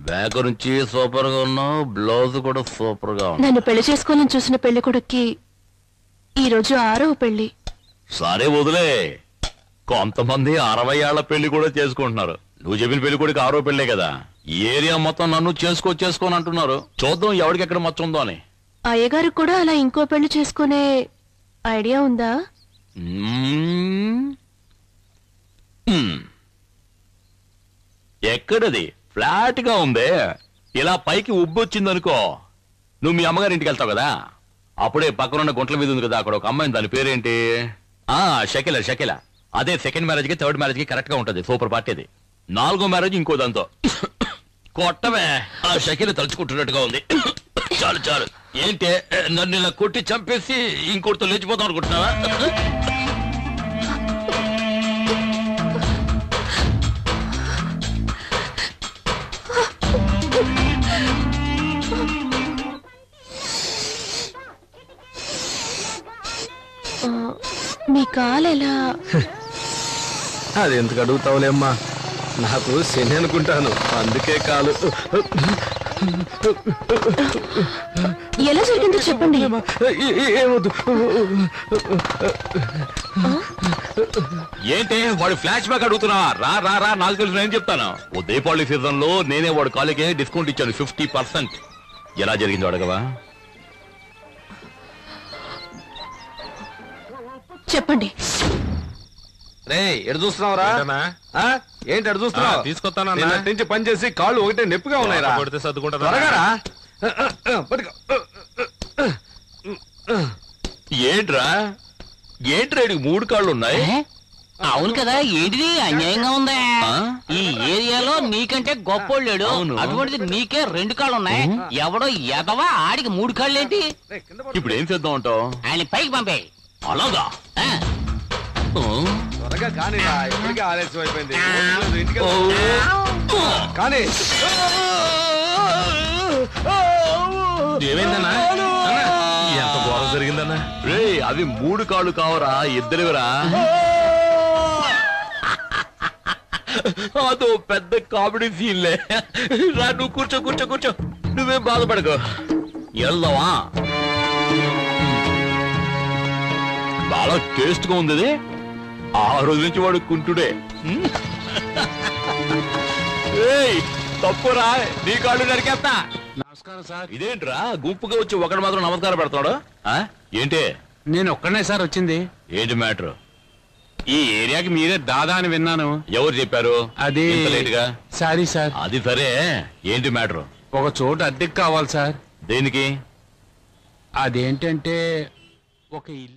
Back నుంచి super గా ఉన్నావు, బ్లౌజ్ కూడా సూపర్ గా ఉంది. నన్ను పెళ్లి చేసుకోవాలని చూసిన పెళ్లి కొడుక్కి ఈ రోజు 6వ పెళ్లి. సరే వదిలే, కొంతమంది 60 ఏళ్ల పెళ్లి కూడా చేసుకుంటున్నారు. నువ్వు చెప్పిన పెళ్లి కొడుకు 6వ పెళ్లే కదా. ఈ ఏరియా మొత్తం నన్ను చేసుకోని అంటున్నారు. చూద్దాం ఎవరికి ఎక్కడ మచ్చ ఉందో అని. అయ్యగారు కూడా అలా ఇంకో పెళ్లి చేసుకునే ఐడియా ఉందా? ఎక్కడది? ఫ్లాట్ గా ఉందే. ఇలా పైకి ఉబ్బొచ్చిందనుకో, నువ్వు మీ అమ్మగారి ఇంటికి వెళ్తావు కదా, అప్పుడే పక్కనున్న గుంట్ల మీద ఉంది కదా, అక్కడ ఒక అమ్మాయి, దాని పేరేంటి? షకిల. అదే సెకండ్ మ్యారేజ్ కి థర్డ్ మ్యారేజ్ కి కరెక్ట్ గా ఉంటది. సూపర్ పార్టీది. 4వ మ్యారేజ్ ఇంకో దాంతో. కొట్టమే, ఆ షకిల తలుచుకుంటున్నట్టుగా ఉంది. చాలు. ఏంటి నన్ను ఇలా కొట్టి చంపేసి ఇంకోటితో లేచిపోతాం అనుకుంటున్నావా? మీ కాలు ఎలా? అది ఎందుకు అడుగుతావులేమ్మా, నాకు శని అనుకుంటాను, అందుకే కాలు. ఎలా జరిగిందో చెప్పండి. ఏమొద్దు. ఏంటి వాడు ఫ్లాష్ బ్యాక్ అడుగుతున్నా? రా నాకు తెలుసు, నేను చెప్తాను. ఓ దీపావళి సీజన్ లో నేనే వాడు కాలేజీ డిస్కౌంట్ ఇచ్చాను 50%. ఎలా జరిగిందో అడగవా? చెప్పండి. ఎడు చూస్తున్నావురా? ఏంటి ఎడు చూస్తున్నావు? తీసుకొస్తాను నుంచి పని చేసి కాళ్ళు ఒకటే నొప్పిగా ఉన్నాయిరా. త్వరగా ఏంట్రా 3 కాళ్ళు ఉన్నాయి? అవును కదా, ఏంటిది అన్యాయంగా ఉందా? ఈ ఏరియాలో నీకంటే గొప్పోళ్ళు లేడు, అటువంటిది నీకే 2 కాళ్ళు ఉన్నాయి. ఎవడో ఎదవా ఆడికి 3 కాళ్ళు ఏంటి? ఇప్పుడు ఏం చేద్దాం అంటావు? ఆయన పైకి పంపే. అలాగా? త్వరగా కానీరా, ఇప్పటికే ఆలస్యం అయిపోయింది. కానీ ఏమైందన్నా? ఎంత ఘోరం జరిగిందన్నా? రే అవి 3 కాళ్ళు కావరా, ఇద్దరివరా. అదో పెద్ద కామెడీ సీన్లే. రా నువ్వు కూర్చో. నువ్వేం బాధపడకు, వెళ్దావా? చాలా టేస్ట్ గా ఉంది. ఆ రోజు నుంచి వాడు కుంటుడే. తప్పురా, నీ కాళ్ళు నరికేస్తా. నమస్కారం సార్. ఇదేంట్రా గుంపుగా వచ్చి ఒకడు మాత్రం నమస్కారం పెడతాడు? ఏంటి? నేను ఒక్కనే సార్ వచ్చింది. ఏంటి మ్యాటర్? ఈ ఏరియాకి మీరే దాదా అని విన్నాను. ఎవరు చెప్పారు? అది సారీ సార్. అది సరే, ఏంటి మ్యాటర్? ఒక చోటు అద్దెకి కావాలి సార్. దేనికి? అదేంటంటే ఒక ఇల్లు.